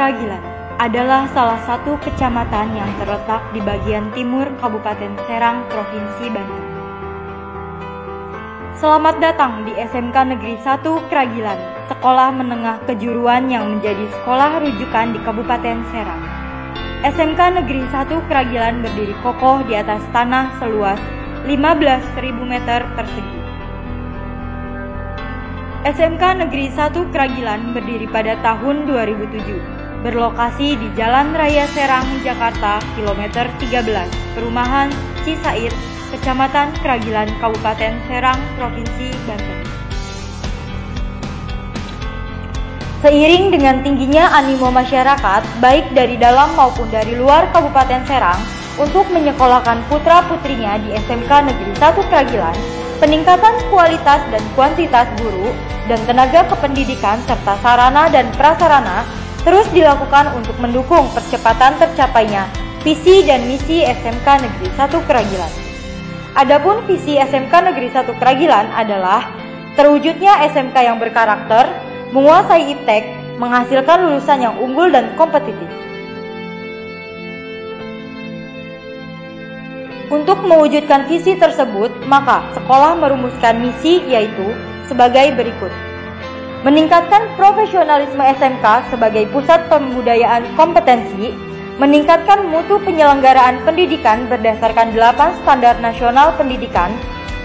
Kragilan adalah salah satu kecamatan yang terletak di bagian timur Kabupaten Serang, Provinsi Banten. Selamat datang di SMK Negeri 1 Kragilan, sekolah menengah kejuruan yang menjadi sekolah rujukan di Kabupaten Serang. SMK Negeri 1 Kragilan berdiri kokoh di atas tanah seluas 15.000 meter persegi. SMK Negeri 1 Kragilan berdiri pada tahun 2007, berlokasi di Jalan Raya Serang, Jakarta, kilometer 13, Perumahan Cisaid, Kecamatan Kragilan, Kabupaten Serang, Provinsi Banten. Seiring dengan tingginya animo masyarakat, baik dari dalam maupun dari luar Kabupaten Serang, untuk menyekolahkan putra-putrinya di SMK Negeri 1 Kragilan, peningkatan kualitas dan kuantitas guru dan tenaga kependidikan serta sarana dan prasarana terus dilakukan untuk mendukung percepatan tercapainya visi dan misi SMK Negeri 1 Kragilan. Adapun visi SMK Negeri 1 Kragilan adalah terwujudnya SMK yang berkarakter, menguasai iptek, menghasilkan lulusan yang unggul dan kompetitif. Untuk mewujudkan visi tersebut, maka sekolah merumuskan misi yaitu sebagai berikut. Meningkatkan profesionalisme SMK sebagai pusat pembudayaan kompetensi, meningkatkan mutu penyelenggaraan pendidikan berdasarkan 8 standar nasional pendidikan,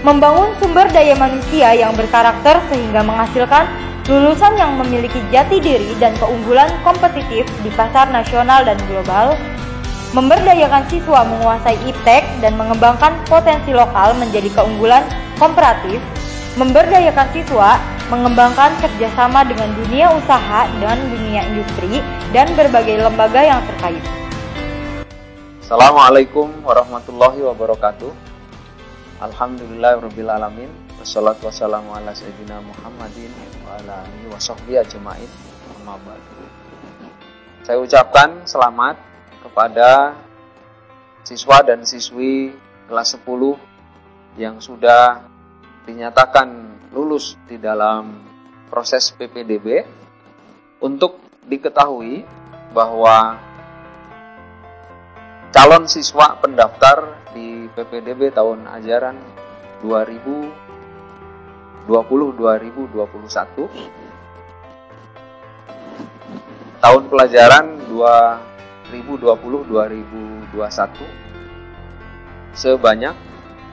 membangun sumber daya manusia yang berkarakter sehingga menghasilkan lulusan yang memiliki jati diri dan keunggulan kompetitif di pasar nasional dan global, memberdayakan siswa menguasai iptek dan mengembangkan potensi lokal menjadi keunggulan komparatif, memberdayakan siswa mengembangkan kerjasama dengan dunia usaha dan dunia industri dan berbagai lembaga yang terkait. Assalamualaikum warahmatullahi wabarakatuh. Alhamdulillahirabbil alamin. Wassalatu wassalamu ala sayyidina Muhammadin wa ala alihi washabbihi ajmain. Amma ba'du. Saya ucapkan selamat kepada siswa dan siswi kelas 10 yang sudah dinyatakan lulus di dalam proses PPDB. Untuk diketahui bahwa calon siswa pendaftar di PPDB tahun ajaran 2020-2021 tahun pelajaran 2020-2021 sebanyak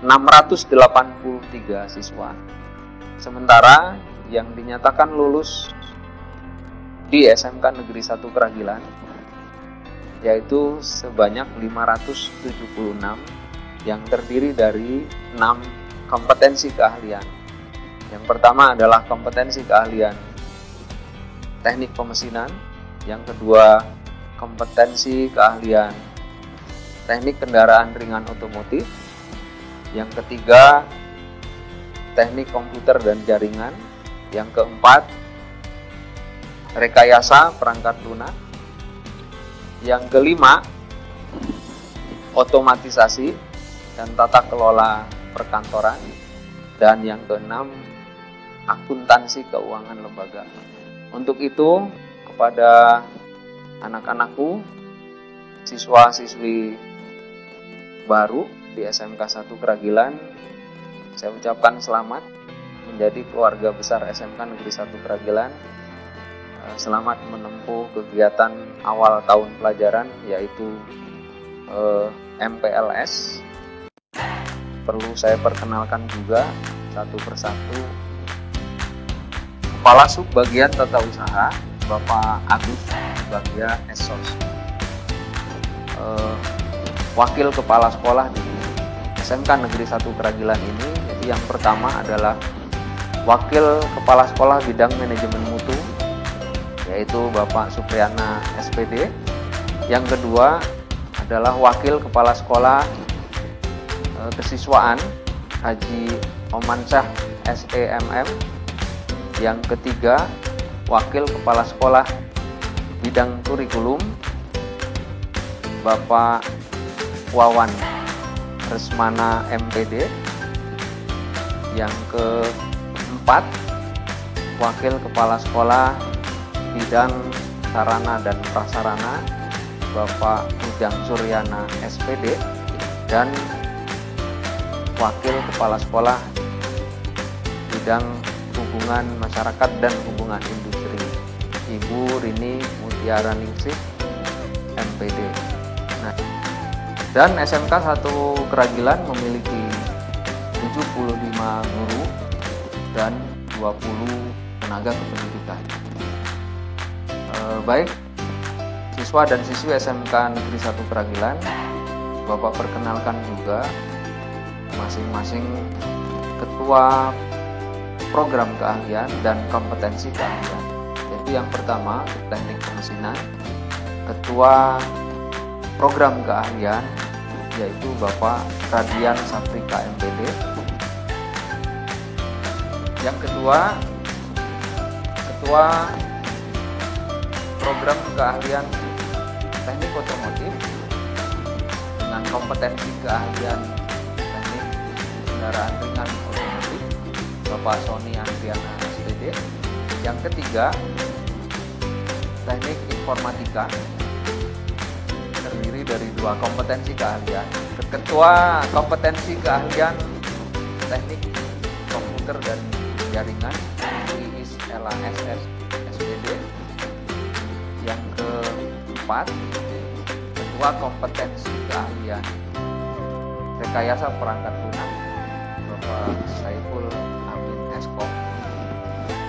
683 siswa. Sementara yang dinyatakan lulus di SMK Negeri 1 Kragilan yaitu sebanyak 576 yang terdiri dari 6 kompetensi keahlian. Yang pertama adalah kompetensi keahlian teknik pemesinan, yang kedua kompetensi keahlian teknik kendaraan ringan otomotif, yang ketiga teknik komputer dan jaringan, yang keempat rekayasa perangkat lunak, yang kelima otomatisasi dan tata kelola perkantoran, dan yang keenam akuntansi keuangan lembaga. Untuk itu, kepada anak-anakku, siswa-siswi baru di SMK 1 Kragilan, saya ucapkan selamat menjadi keluarga besar SMK Negeri 1 Kragilan. Selamat menempuh kegiatan awal tahun pelajaran yaitu MPLS. Perlu saya perkenalkan juga satu persatu Kepala Sub Bagian Tata Usaha Bapak Agus Bagia Esos, Wakil Kepala Sekolah di SMK Negeri 1 Kragilan ini. Jadi yang pertama adalah Wakil Kepala Sekolah Bidang Manajemen Mutu yaitu Bapak Supriyana SPD. Yang kedua adalah Wakil Kepala Sekolah Kesiswaan Haji Omansyah SEMM. Yang ketiga Wakil Kepala Sekolah Bidang Kurikulum Bapak Wawan Resmana MPD. Yang keempat Wakil Kepala Sekolah Bidang Sarana dan Prasarana Bapak Ujang Suryana SPD, dan Wakil Kepala Sekolah Bidang Hubungan Masyarakat dan Hubungan Industri Ibu Rini Mutiara Ningsih MPD. Nah, dan SMK 1 Keragilan memiliki 75 guru dan 20 tenaga kependidikan. Baik siswa dan siswi SMK Negeri 1 Keragilan, Bapak perkenalkan juga masing-masing ketua program keahlian dan kompetensi keahlian. Yaitu yang pertama teknik pemesinan, ketua program keahlian yaitu Bapak Radian Saprika MPD. Yang kedua, ketua program keahlian teknik otomotif dengan kompetensi keahlian teknik kendaraan ringan otomotif, Bapak Sony Andriana SPD. Yang ketiga, teknik informatika terdiri dari 2 kompetensi keahlian. Ketua kompetensi keahlian teknik komputer dan jaringan Iis Ella SS SPD. Yang keempat, ketua kompetensi keahlian rekayasa perangkat lunak Bapak Saiful Amin Eskom,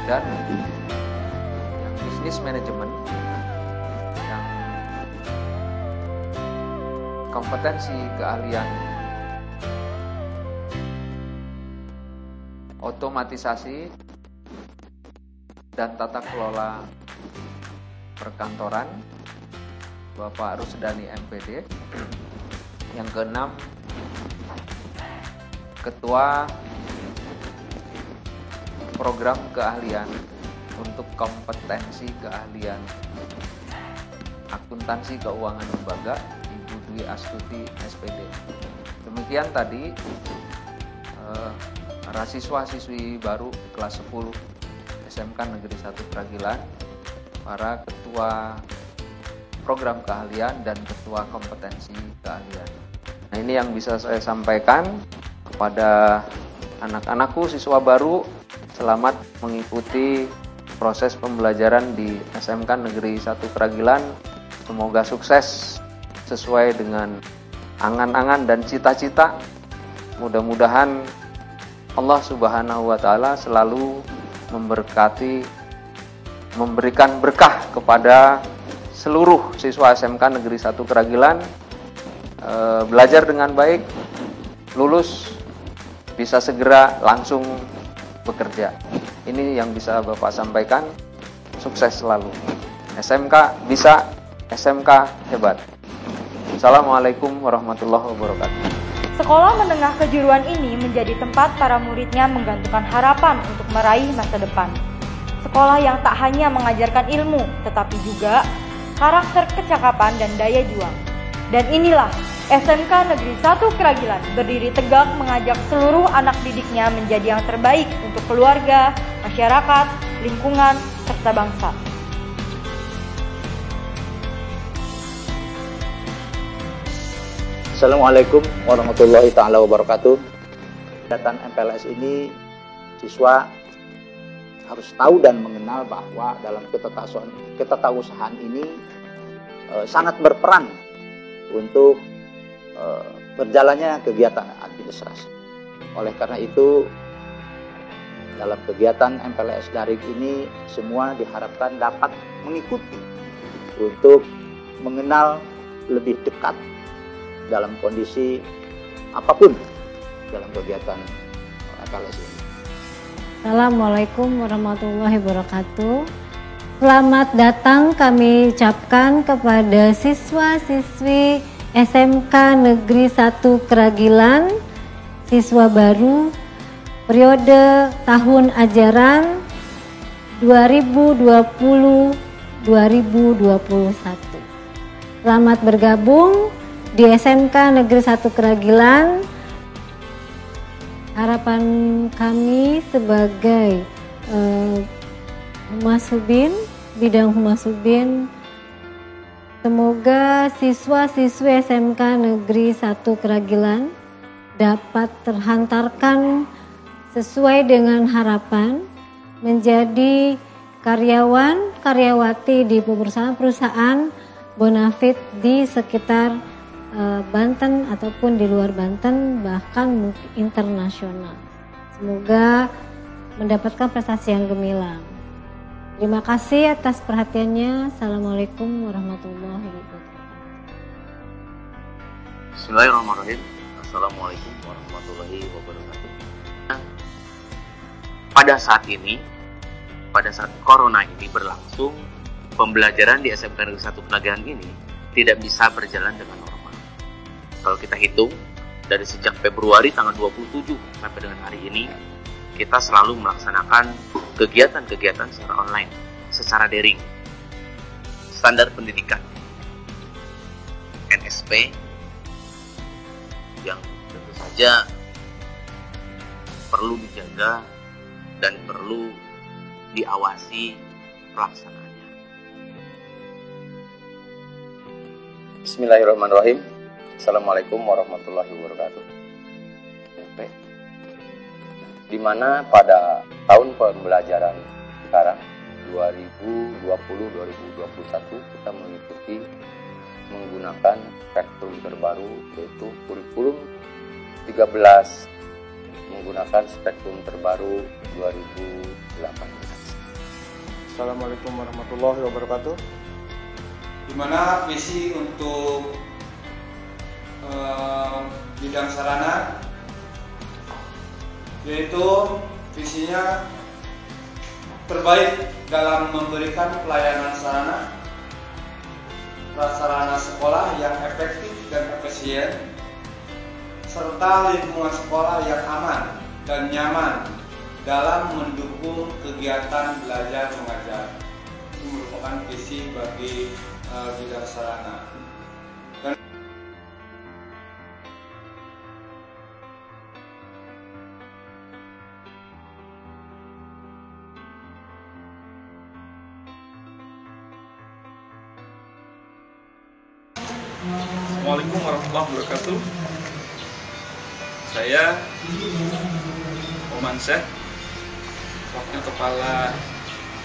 dan yang bisnis manajemen yang kompetensi keahlian otomatisasi dan tata kelola perkantoran Bapak Rusdani MPD. Yang keenam, ketua program keahlian untuk kompetensi keahlian akuntansi keuangan lembaga Ibu Dwi Astuti SPD. Demikian tadi para siswa-siswi baru kelas 10 SMK Negeri 1 Keragilan, para ketua program keahlian dan ketua kompetensi keahlian. Nah, ini yang bisa saya sampaikan kepada anak-anakku siswa baru. Selamat mengikuti proses pembelajaran di SMK Negeri 1 Keragilan. Semoga sukses sesuai dengan angan-angan dan cita-cita. Mudah-mudahan Allah Subhanahu wa Ta'ala selalu memberkati, memberikan berkah kepada seluruh siswa SMK Negeri 1 Keragilan, belajar dengan baik, lulus, bisa segera langsung bekerja. Ini yang bisa Bapak sampaikan. Sukses selalu. SMK bisa, SMK hebat. Assalamualaikum warahmatullahi wabarakatuh. Sekolah menengah kejuruan ini menjadi tempat para muridnya menggantungkan harapan untuk meraih masa depan. Sekolah yang tak hanya mengajarkan ilmu, tetapi juga karakter, kecakapan, dan daya juang. Dan inilah SMK Negeri 1 Keragilan berdiri tegak mengajak seluruh anak didiknya menjadi yang terbaik untuk keluarga, masyarakat, lingkungan, serta bangsa. Assalamualaikum warahmatullahi ta'ala wabarakatuh. Kegiatan MPLS ini siswa harus tahu dan mengenal bahwa dalam ketetausahaan ini sangat berperan untuk berjalannya kegiatan administrasi. Oleh karena itu, dalam kegiatan MPLS daring ini semua diharapkan dapat mengikuti untuk mengenal lebih dekat dalam kondisi apapun dalam kegiatan MPLS ini. Assalamualaikum warahmatullahi wabarakatuh. Selamat datang kami ucapkan kepada siswa-siswi SMK Negeri 1 Keragilan, siswa baru periode tahun ajaran 2020-2021. Selamat bergabung di SMK Negeri 1 Keragilan. Harapan kami sebagai Mas Subin bidang Humasudin. Semoga siswa-siswi SMK Negeri 1 Keragilan dapat terhantarkan sesuai dengan harapan menjadi karyawan, karyawati di perusahaan bonafit di sekitar Banten ataupun di luar Banten, bahkan internasional. Semoga mendapatkan prestasi yang gemilang. Terima kasih atas perhatiannya. Assalamualaikum warahmatullahi wabarakatuh. Bismillahirrahmanirrahim. Assalamualaikum warahmatullahi wabarakatuh. Pada saat corona ini berlangsung, pembelajaran di SMK Negeri 1 Keragilan ini tidak bisa berjalan dengan normal. Kalau kita hitung, dari sejak Februari tanggal 27 sampai dengan hari ini, kita selalu melaksanakan kegiatan-kegiatan secara online, secara daring. Standar pendidikan NSP yang tentu saja perlu dijaga dan perlu diawasi pelaksanaannya. Bismillahirrahmanirrahim. Assalamualaikum warahmatullahi wabarakatuh. Di mana pada tahun pembelajaran sekarang 2020-2021 kita mengikuti menggunakan spektrum terbaru, yaitu kurikulum 13 menggunakan spektrum terbaru 2018. Assalamualaikum warahmatullahi wabarakatuh. Di mana visi untuk bidang sarana, yaitu visinya terbaik dalam memberikan pelayanan sarana sekolah yang efektif dan efisien, serta lingkungan sekolah yang aman dan nyaman dalam mendukung kegiatan belajar mengajar. Itu merupakan visi bagi bidang sarana. Assalamualaikum warahmatullahi wabarakatuh. Saya Oman Syekh, Wakil Kepala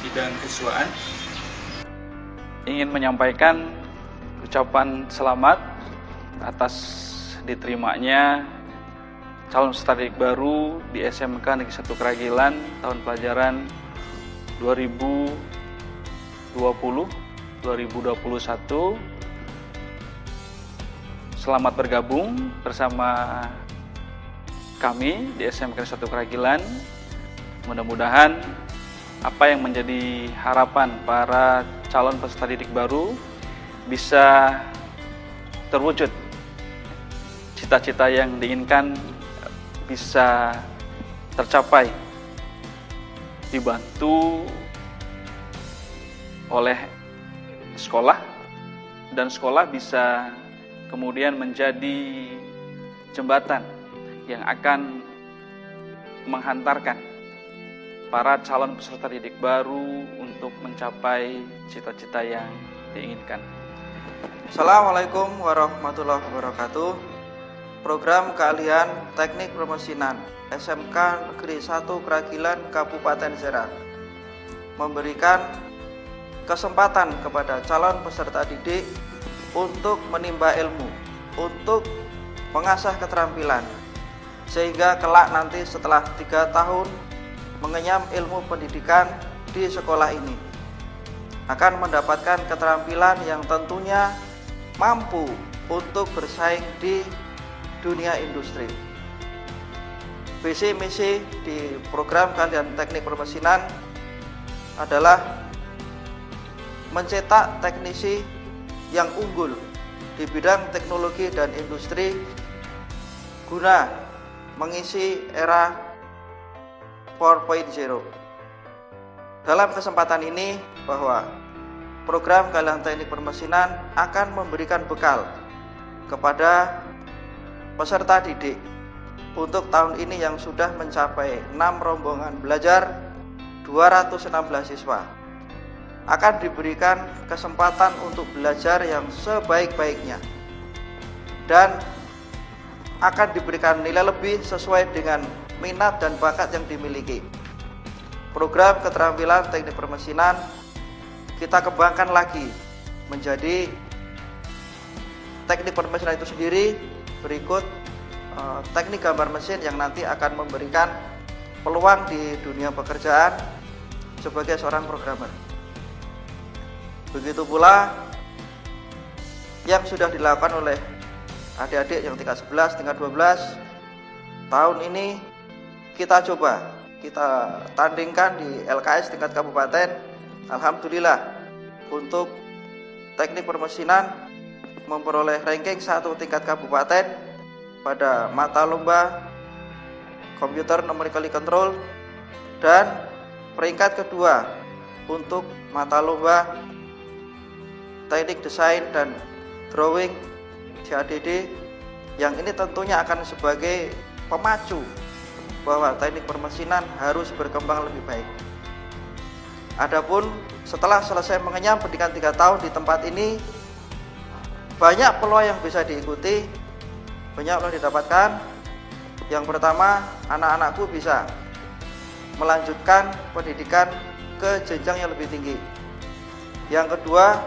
Bidang Kesiswaan, ingin menyampaikan ucapan selamat atas diterimanya calon peserta didik baru di SMK Negeri 1 Keragilan tahun pelajaran 2020-2021. Selamat bergabung bersama kami di SMK Negeri 1 Keragilan. Mudah-mudahan apa yang menjadi harapan para calon peserta didik baru bisa terwujud. Cita-cita yang diinginkan bisa tercapai, dibantu oleh sekolah, dan sekolah bisa kemudian menjadi jembatan yang akan menghantarkan para calon peserta didik baru untuk mencapai cita-cita yang diinginkan. Assalamualaikum warahmatullahi wabarakatuh. Program Keahlian Teknik Permesinan SMK Negeri 1 Keragilan Kabupaten Serang memberikan kesempatan kepada calon peserta didik untuk menimba ilmu, untuk mengasah keterampilan, sehingga kelak nanti setelah 3 tahun mengenyam ilmu pendidikan di sekolah ini akan mendapatkan keterampilan yang tentunya mampu untuk bersaing di dunia industri. Visi misi di program Keahlian Teknik Permesinan adalah mencetak teknisi yang unggul di bidang teknologi dan industri guna mengisi era 4.0. Dalam kesempatan ini bahwa program Keahlian Teknik Permesinan akan memberikan bekal kepada peserta didik untuk tahun ini yang sudah mencapai 6 rombongan belajar 216 siswa akan diberikan kesempatan untuk belajar yang sebaik-baiknya dan akan diberikan nilai lebih sesuai dengan minat dan bakat yang dimiliki. Program keterampilan teknik permesinan kita kembangkan lagi menjadi teknik permesinan itu sendiri, berikut teknik gambar mesin yang nanti akan memberikan peluang di dunia pekerjaan sebagai seorang programmer. Begitu pula yang sudah dilakukan oleh adik-adik yang tingkat 11, tingkat 12. Tahun ini kita coba, kita tandingkan di LKS tingkat kabupaten. Alhamdulillah untuk teknik permesinan memperoleh ranking 1 tingkat kabupaten pada mata lomba Computer Numerical Control dan peringkat kedua untuk mata lomba teknik desain dan drawing CADD, yang ini tentunya akan sebagai pemacu bahwa teknik permesinan harus berkembang lebih baik. Adapun setelah selesai mengenyam pendidikan 3 tahun di tempat ini, banyak peluang yang bisa diikuti, banyak peluang didapatkan. Yang pertama, anak-anakku bisa melanjutkan pendidikan ke jenjang yang lebih tinggi. Yang kedua,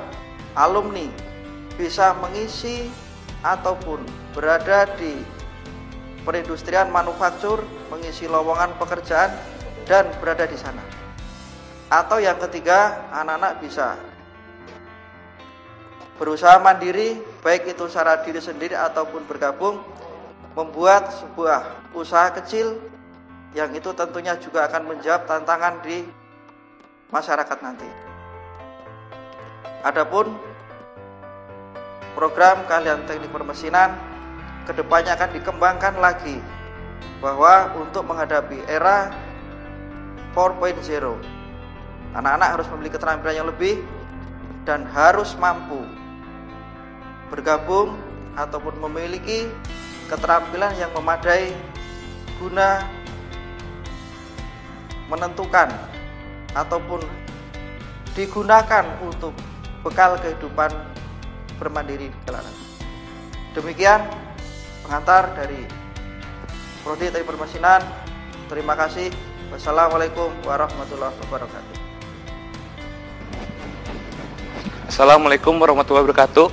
alumni bisa mengisi ataupun berada di perindustrian manufaktur, mengisi lowongan pekerjaan dan berada di sana. Atau yang ketiga, anak-anak bisa berusaha mandiri, baik itu secara diri sendiri ataupun bergabung, membuat sebuah usaha kecil yang itu tentunya juga akan menjawab tantangan di masyarakat nanti. Adapun program keahlian teknik permesinan kedepannya akan dikembangkan lagi, bahwa untuk menghadapi era 4.0, anak-anak harus memiliki keterampilan yang lebih dan harus mampu bergabung ataupun memiliki keterampilan yang memadai guna menentukan ataupun digunakan untuk bekal kehidupan bermandiri kelak. Demikian pengantar dari Prodi Teknik Permesinan. Terima kasih. Wassalamualaikum warahmatullahi wabarakatuh. Assalamualaikum warahmatullahi wabarakatuh.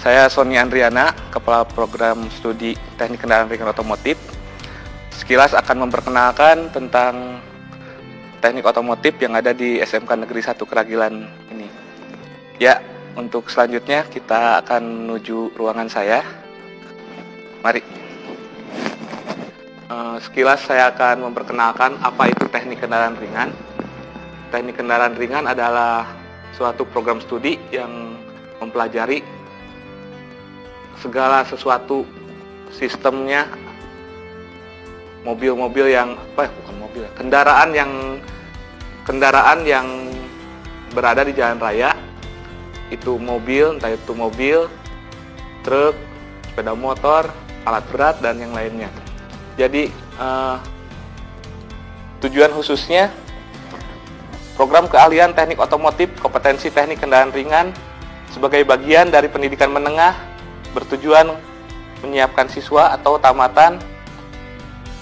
Saya Sony Andriana, Kepala Program Studi Teknik Kendaraan Ringan Otomotif. Sekilas akan memperkenalkan tentang teknik otomotif yang ada di SMK Negeri 1 Keragilan ini. Ya, untuk selanjutnya kita akan menuju ruangan saya. Mari. Sekilas saya akan memperkenalkan apa itu teknik kendaraan ringan. Teknik kendaraan ringan adalah suatu program studi yang mempelajari segala sesuatu sistemnya mobil-mobil yang kendaraan yang berada di jalan raya, itu mobil, entah itu mobil, truk, sepeda motor, alat berat dan yang lainnya. Jadi tujuan khususnya program keahlian teknik otomotif kompetensi teknik kendaraan ringan sebagai bagian dari pendidikan menengah bertujuan menyiapkan siswa atau tamatan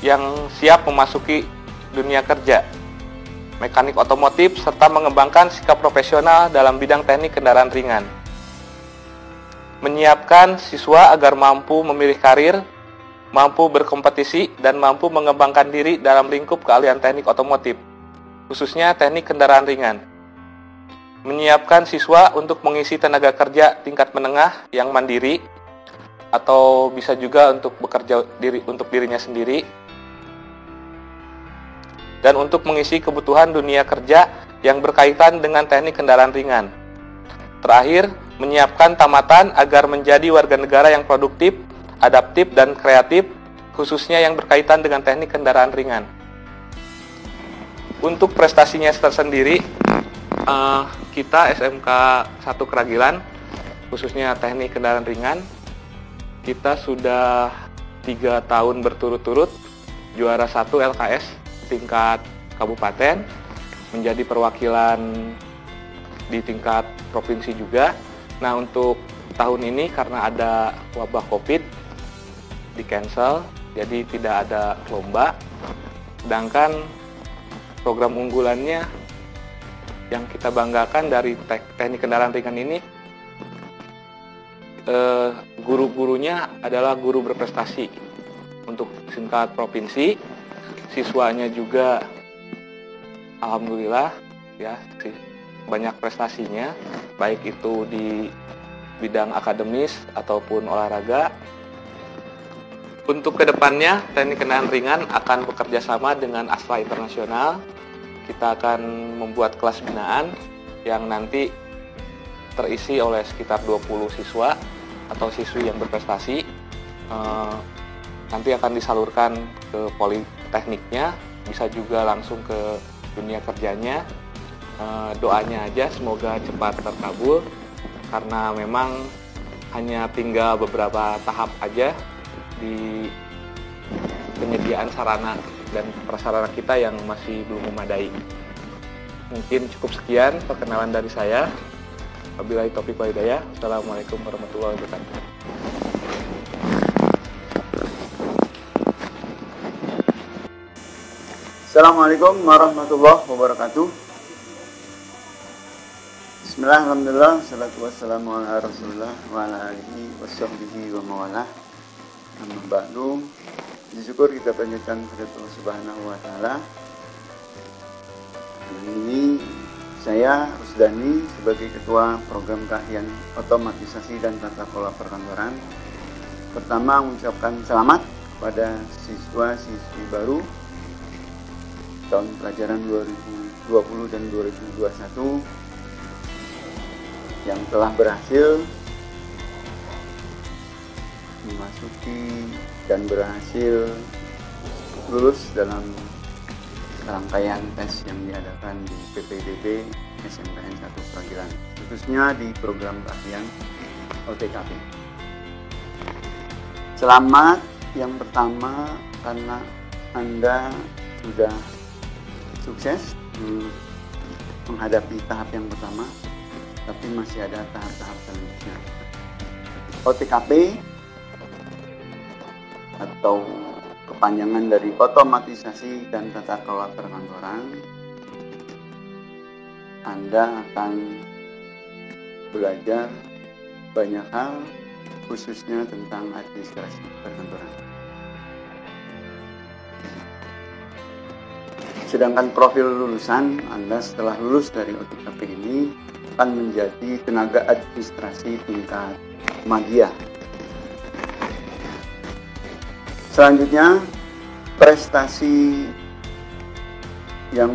yang siap memasuki dunia kerja mekanik otomotif serta mengembangkan sikap profesional dalam bidang teknik kendaraan ringan. Menyiapkan siswa agar mampu memilih karir, mampu berkompetisi, dan mampu mengembangkan diri dalam lingkup keahlian teknik otomotif, khususnya teknik kendaraan ringan. Menyiapkan siswa untuk mengisi tenaga kerja tingkat menengah yang mandiri, atau bisa juga untuk bekerja untuk dirinya sendiri, dan untuk mengisi kebutuhan dunia kerja yang berkaitan dengan teknik kendaraan ringan. Terakhir, menyiapkan tamatan agar menjadi warga negara yang produktif, adaptif, dan kreatif, khususnya yang berkaitan dengan teknik kendaraan ringan. Untuk prestasinya tersendiri, kita SMK 1 Keragilan, khususnya teknik kendaraan ringan, kita sudah 3 tahun berturut-turut juara 1 LKS tingkat kabupaten, menjadi perwakilan di tingkat provinsi juga. Nah, untuk tahun ini karena ada wabah COVID di cancel, jadi tidak ada lomba. Sedangkan program unggulannya yang kita banggakan dari teknik kendaraan ringan ini, guru-gurunya adalah guru berprestasi untuk tingkat provinsi. Siswanya juga alhamdulillah ya banyak prestasinya, baik itu di bidang akademis ataupun olahraga. Untuk kedepannya, teknik kendaraan ringan akan bekerja sama dengan Astra Internasional. Kita akan membuat kelas binaan yang nanti terisi oleh sekitar 20 siswa atau siswi yang berprestasi. Nanti akan disalurkan ke politekniknya, bisa juga langsung ke dunia kerjanya. Doanya aja semoga cepat terkabul, karena memang hanya tinggal beberapa tahap aja di penyediaan sarana dan prasarana kita yang masih belum memadai. Mungkin cukup sekian perkenalan dari saya. Wabillahi taufiq wal hidayah. Assalamualaikum warahmatullahi wabarakatuh. Assalamualaikum warahmatullahi wabarakatuh. Bismillah, alhamdulillah, salatu wassalamu ala rasulullah wa ala alihi wa sahbihi wa mawalah. Amma ba'du. Syukur kita panjatkan kepada Allah Subhanahu wa taala. Hari ini saya Rusdani sebagai ketua program keahlian otomatisasi dan tata kelola perkantoran. Pertama mengucapkan selamat kepada siswa-siswi baru tahun pelajaran 2020 dan 2021 yang telah berhasil memasuki dan berhasil lulus dalam rangkaian tes yang diadakan di PPDB SMKN 1 Kragilan, khususnya di program keahlian OTKP. Selamat yang pertama karena Anda sudah sukses menghadapi tahap yang pertama, tapi masih ada tahap-tahap selanjutnya. OTKP atau kepanjangan dari otomatisasi dan tata kelola perkantoran. Anda akan belajar banyak hal, khususnya tentang administrasi perkantoran. Sedangkan profil lulusan Anda setelah lulus dari OTKP ini akan menjadi tenaga administrasi tingkat madya. Selanjutnya, prestasi yang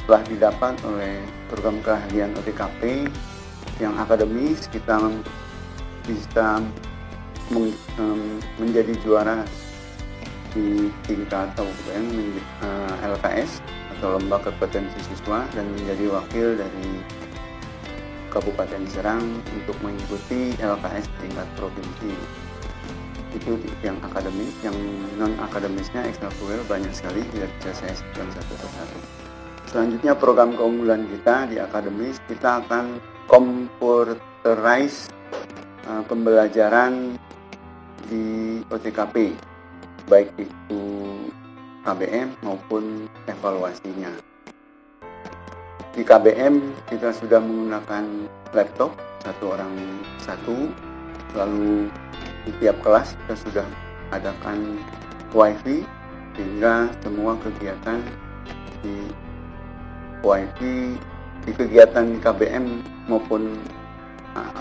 telah didapat oleh program keahlian OTKP yang akademis, kita bisa menjadi juara di tingkat kabupaten LKS atau lomba kompetensi siswa dan menjadi wakil dari Kabupaten Serang untuk mengikuti LKS tingkat provinsi. Itu yang akademis. Yang non akademisnya ekstrakurikuler banyak sekali, tidak bisa saya sebutkan satu persatu. Selanjutnya program keunggulan kita di akademis, kita akan computerize pembelajaran di OTKP, baik itu KBM maupun evaluasinya. Di KBM kita sudah menggunakan laptop satu orang satu, lalu di tiap kelas kita sudah adakan wifi sehingga semua kegiatan di wifi, di kegiatan di KBM maupun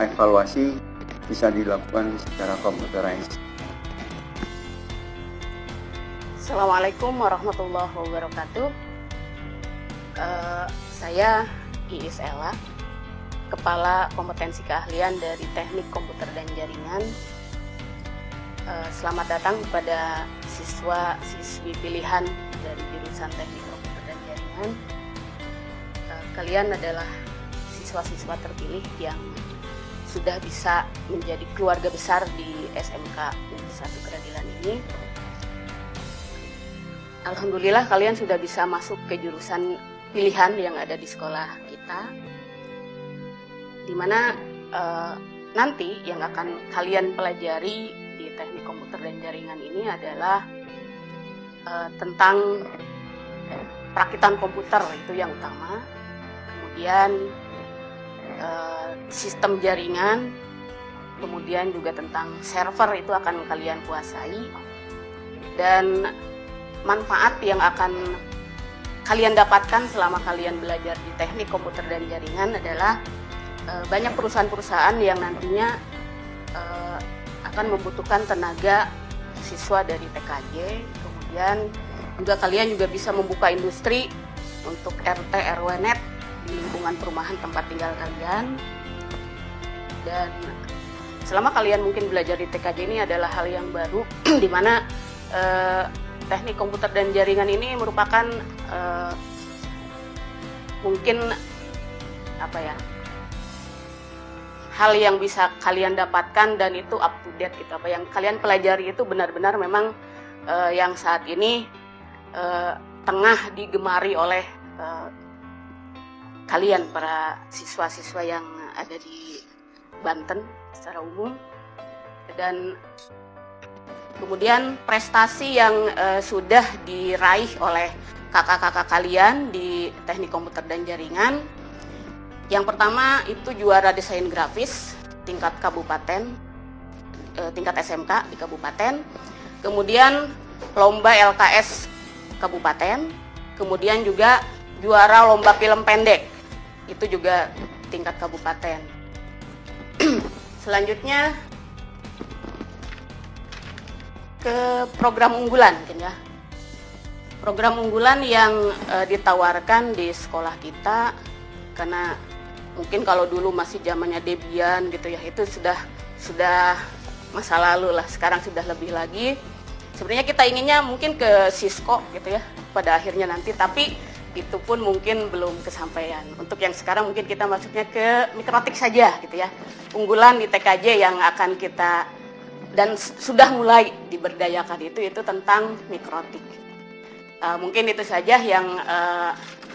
evaluasi bisa dilakukan secara computerized. Assalamualaikum warahmatullahi wabarakatuh. Saya Iis Ella, Kepala Kompetensi Keahlian dari Teknik Komputer dan Jaringan. Selamat datang kepada siswa-siswi pilihan dari jurusan Teknik Komputer dan Jaringan. Kalian adalah siswa-siswa terpilih yang sudah bisa menjadi keluarga besar di SMK Negeri 1 Kragilan ini. Alhamdulillah kalian sudah bisa masuk ke jurusan pilihan yang ada di sekolah kita. di mana nanti yang akan kalian pelajari di teknik komputer dan jaringan ini adalah tentang perakitan komputer, itu yang utama. Kemudian sistem jaringan, kemudian juga tentang server itu akan kalian kuasai. Dan manfaat yang akan kalian dapatkan selama kalian belajar di teknik komputer dan jaringan adalah banyak perusahaan-perusahaan yang nantinya akan membutuhkan tenaga siswa dari TKJ. Kemudian juga kalian juga bisa membuka industri untuk RT RW-net di lingkungan perumahan tempat tinggal kalian. Dan selama kalian mungkin belajar di TKJ ini adalah hal yang baru, di mana teknik komputer dan jaringan ini merupakan mungkin hal yang bisa kalian dapatkan dan itu up to date gitu. Apa yang kalian pelajari itu benar-benar memang yang saat ini tengah digemari oleh kalian para siswa-siswa yang ada di Banten secara umum. Dan kemudian prestasi yang sudah diraih oleh kakak-kakak kalian di teknik komputer dan jaringan. Yang pertama itu juara desain grafis tingkat kabupaten, tingkat SMK di kabupaten. Kemudian lomba LKS kabupaten. Kemudian juga juara lomba film pendek, itu juga tingkat kabupaten. Selanjutnya ke program unggulan mungkin ya. Program unggulan yang ditawarkan di sekolah kita, karena mungkin kalau dulu masih zamannya Debian gitu ya, itu sudah masa lalu lah. Sekarang sudah lebih lagi. Sebenarnya kita inginnya mungkin ke Cisco gitu ya pada akhirnya nanti, tapi itu pun mungkin belum kesampaian. Untuk yang sekarang mungkin kita masuknya ke mikrotik saja gitu ya. Unggulan di TKJ yang akan kita dan sudah mulai diberdayakan itu tentang mikrotik. Mungkin itu saja yang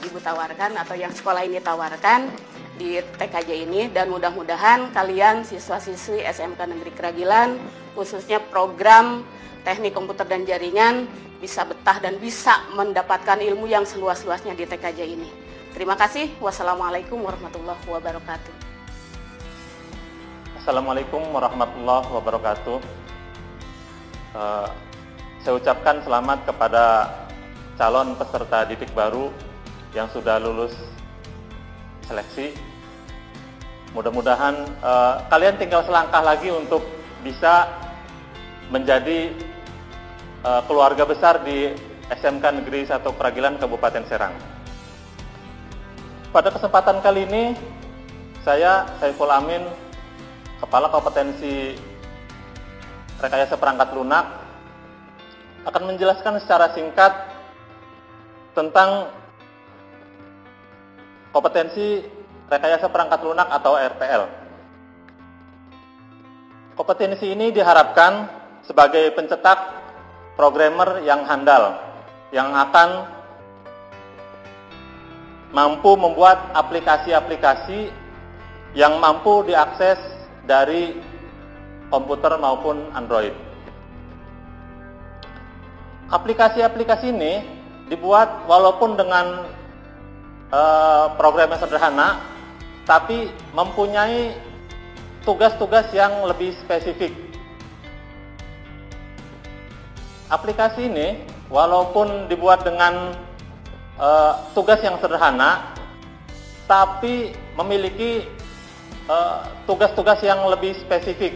Ibu tawarkan atau yang sekolah ini tawarkan di TKJ ini, dan mudah-mudahan kalian siswa-siswi SMK Negeri Keragilan khususnya program teknik komputer dan jaringan bisa betah dan bisa mendapatkan ilmu yang seluas-luasnya di TKJ ini. Terima kasih. Wassalamualaikum warahmatullahi wabarakatuh. Assalamualaikum warahmatullahi wabarakatuh. Saya ucapkan selamat kepada calon peserta didik baru yang sudah lulus seleksi. Mudah-mudahan kalian tinggal selangkah lagi untuk bisa menjadi keluarga besar di SMK Negeri 1 Keragilan Kabupaten Serang. Pada kesempatan kali ini, saya Saiful Amin, Kepala Kompetensi Rekayasa Perangkat Lunak, akan menjelaskan secara singkat tentang kompetensi rekayasa perangkat lunak atau RPL. Kompetensi ini diharapkan sebagai pencetak programmer yang handal, yang akan mampu membuat aplikasi-aplikasi yang mampu diakses dari komputer maupun Android. Aplikasi-aplikasi ini dibuat walaupun dengan program yang sederhana, tapi mempunyai tugas-tugas yang lebih spesifik. Aplikasi ini walaupun dibuat dengan tugas yang sederhana, tapi memiliki tugas-tugas yang lebih spesifik.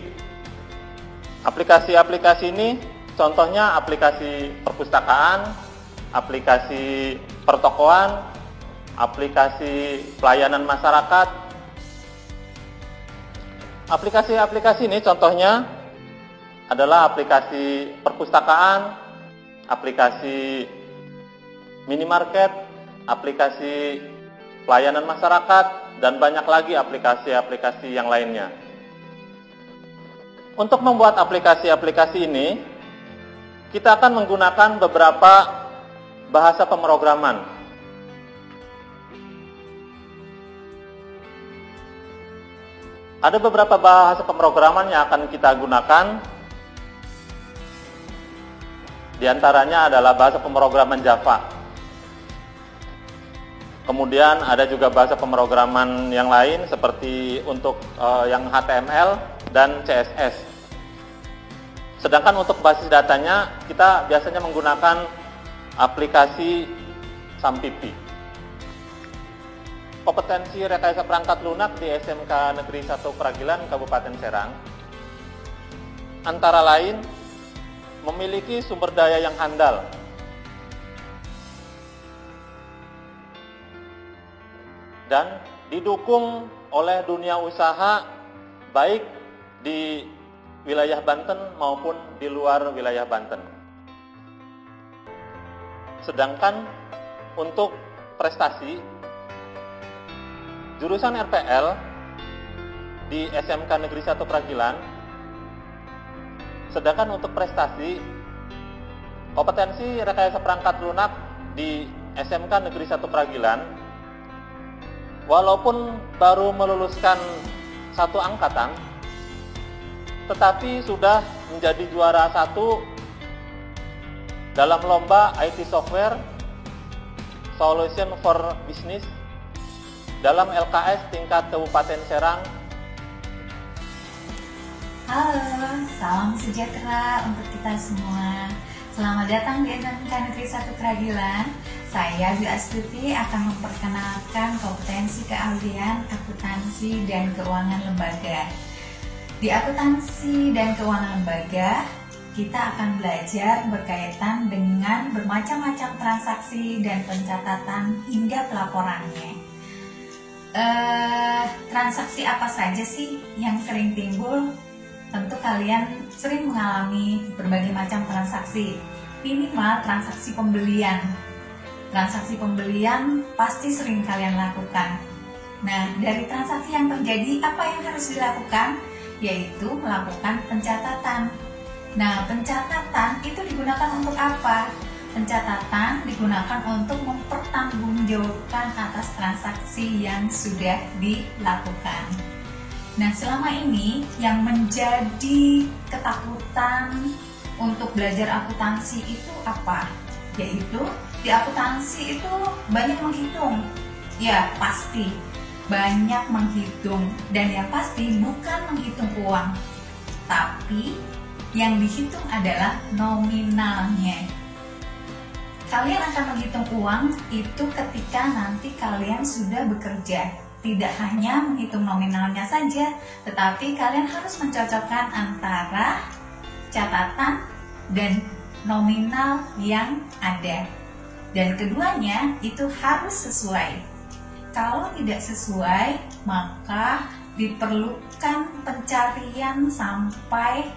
Aplikasi-aplikasi ini contohnya aplikasi perpustakaan, aplikasi pertokoan, aplikasi pelayanan masyarakat. Aplikasi-aplikasi ini contohnya adalah aplikasi perpustakaan, aplikasi minimarket, aplikasi pelayanan masyarakat, dan banyak lagi aplikasi-aplikasi yang lainnya. Untuk membuat aplikasi-aplikasi ini, kita akan menggunakan beberapa bahasa pemrograman. Ada beberapa bahasa pemrograman yang akan kita gunakan. Di antaranya adalah bahasa pemrograman Java. Kemudian ada juga bahasa pemrograman yang lain seperti untuk yang HTML dan CSS. Sedangkan untuk basis datanya kita biasanya menggunakan aplikasi SAMPIPI. Kompetensi rekayasa perangkat lunak di SMK Negeri 1 Pragilan Kabupaten Serang antara lain memiliki sumber daya yang handal, dan didukung oleh dunia usaha baik di wilayah Banten maupun di luar wilayah Banten. Sedangkan untuk prestasi, jurusan RPL di SMK Negeri 1 Pragilan, sedangkan untuk prestasi, kompetensi rekayasa perangkat lunak di SMK Negeri 1 Pragilan, walaupun baru meluluskan 1 angkatan, tetapi sudah menjadi juara 1 dalam lomba IT Software Solution for Business dalam LKS tingkat Kabupaten Serang. Halo, salam sejahtera untuk kita semua. Selamat datang di SMK Negeri 1 Pragilan. Saya Dwi Astuti akan memperkenalkan kompetensi keahlian akuntansi dan keuangan lembaga. Di akuntansi dan keuangan lembaga, kita akan belajar berkaitan dengan bermacam-macam transaksi dan pencatatan hingga pelaporannya. Transaksi apa saja sih yang sering timbul? Tentu kalian sering mengalami berbagai macam transaksi, minimal transaksi pembelian. Transaksi pembelian pasti sering kalian lakukan. Nah, dari transaksi yang terjadi, apa yang harus dilakukan? Yaitu melakukan pencatatan. Nah, pencatatan itu digunakan untuk apa? Pencatatan digunakan untuk mempertanggungjawabkan atas transaksi yang sudah dilakukan. Nah, selama ini yang menjadi ketakutan untuk belajar akuntansi itu apa? Yaitu di akuntansi itu banyak menghitung. Ya, pasti banyak menghitung, dan yang pasti bukan menghitung uang, tapi yang dihitung adalah nominalnya. Kalian akan menghitung uang itu ketika nanti kalian sudah bekerja. Tidak hanya menghitung nominalnya saja, tetapi kalian harus mencocokkan antara catatan dan nominal yang ada. Dan keduanya itu harus sesuai. Kalau tidak sesuai, maka diperlukan pencarian sampai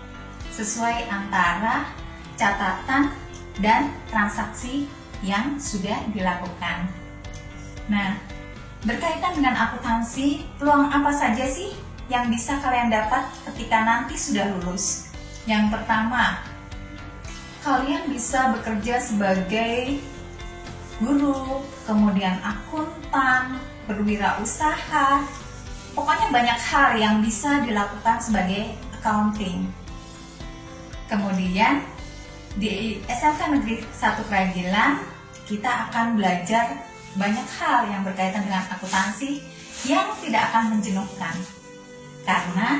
sesuai antara catatan dan transaksi yang sudah dilakukan. Nah, berkaitan dengan akuntansi, peluang apa saja sih yang bisa kalian dapat ketika nanti sudah lulus? Yang pertama, kalian bisa bekerja sebagai guru, kemudian akuntan, berwirausaha. Pokoknya banyak hal yang bisa dilakukan sebagai accounting. Kemudian di SMK Negeri 1 Pragilan, kita akan belajar banyak hal yang berkaitan dengan akuntansi yang tidak akan menjenuhkan. Karena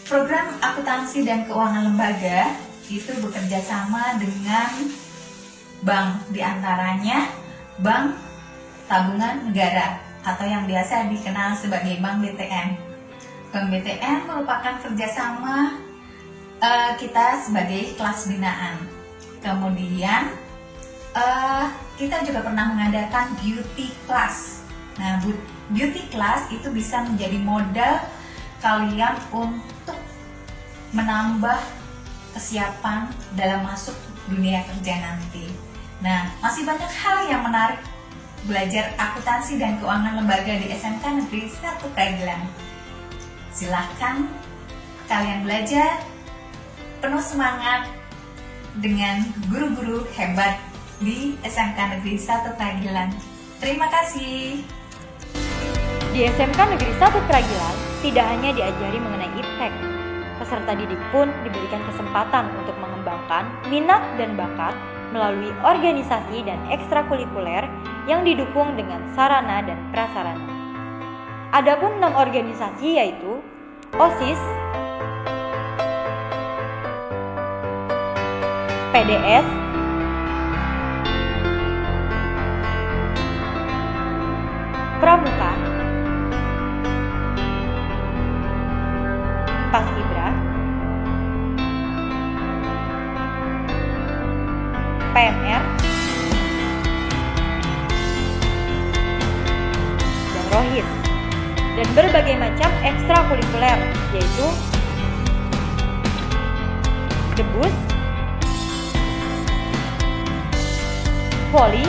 program akuntansi dan keuangan lembaga itu bekerja sama dengan bank, diantaranya Bank Tabungan Negara atau yang biasa dikenal sebagai Bank BTN. Bank BTN merupakan kerjasama kita sebagai kelas binaan. Kemudian kita juga pernah mengadakan beauty class. Nah, beauty class itu bisa menjadi modal kalian untuk menambah kesiapan dalam masuk dunia kerja nanti. Nah, masih banyak hal yang menarik belajar akuntansi dan keuangan lembaga di SMK Negeri 1 Pragilan. Silahkan kalian belajar penuh semangat dengan guru-guru hebat di SMK Negeri 1 Pragilan. Terima kasih. Di SMK Negeri 1 Pragilan, tidak hanya diajari mengenai iptek, peserta didik pun diberikan kesempatan untuk mengembangkan minat dan bakat melalui organisasi dan ekstrakurikuler yang didukung dengan sarana dan prasarana. Adapun 6 organisasi yaitu OSIS, PDS, Pramuka, Paskibra, PMR, dan Rohis, dan berbagai macam ekstrakurikuler yaitu debus, voli,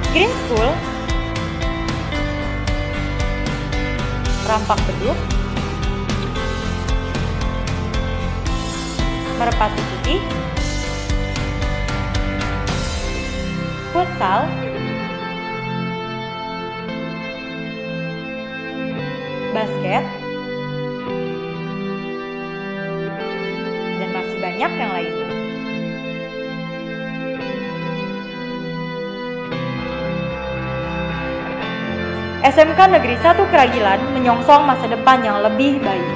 green school, rampak beduk, merpati putih, futsal, basket, dan masih banyak yang lainnya. SMK Negeri 1 Keragilan menyongsong masa depan yang lebih baik.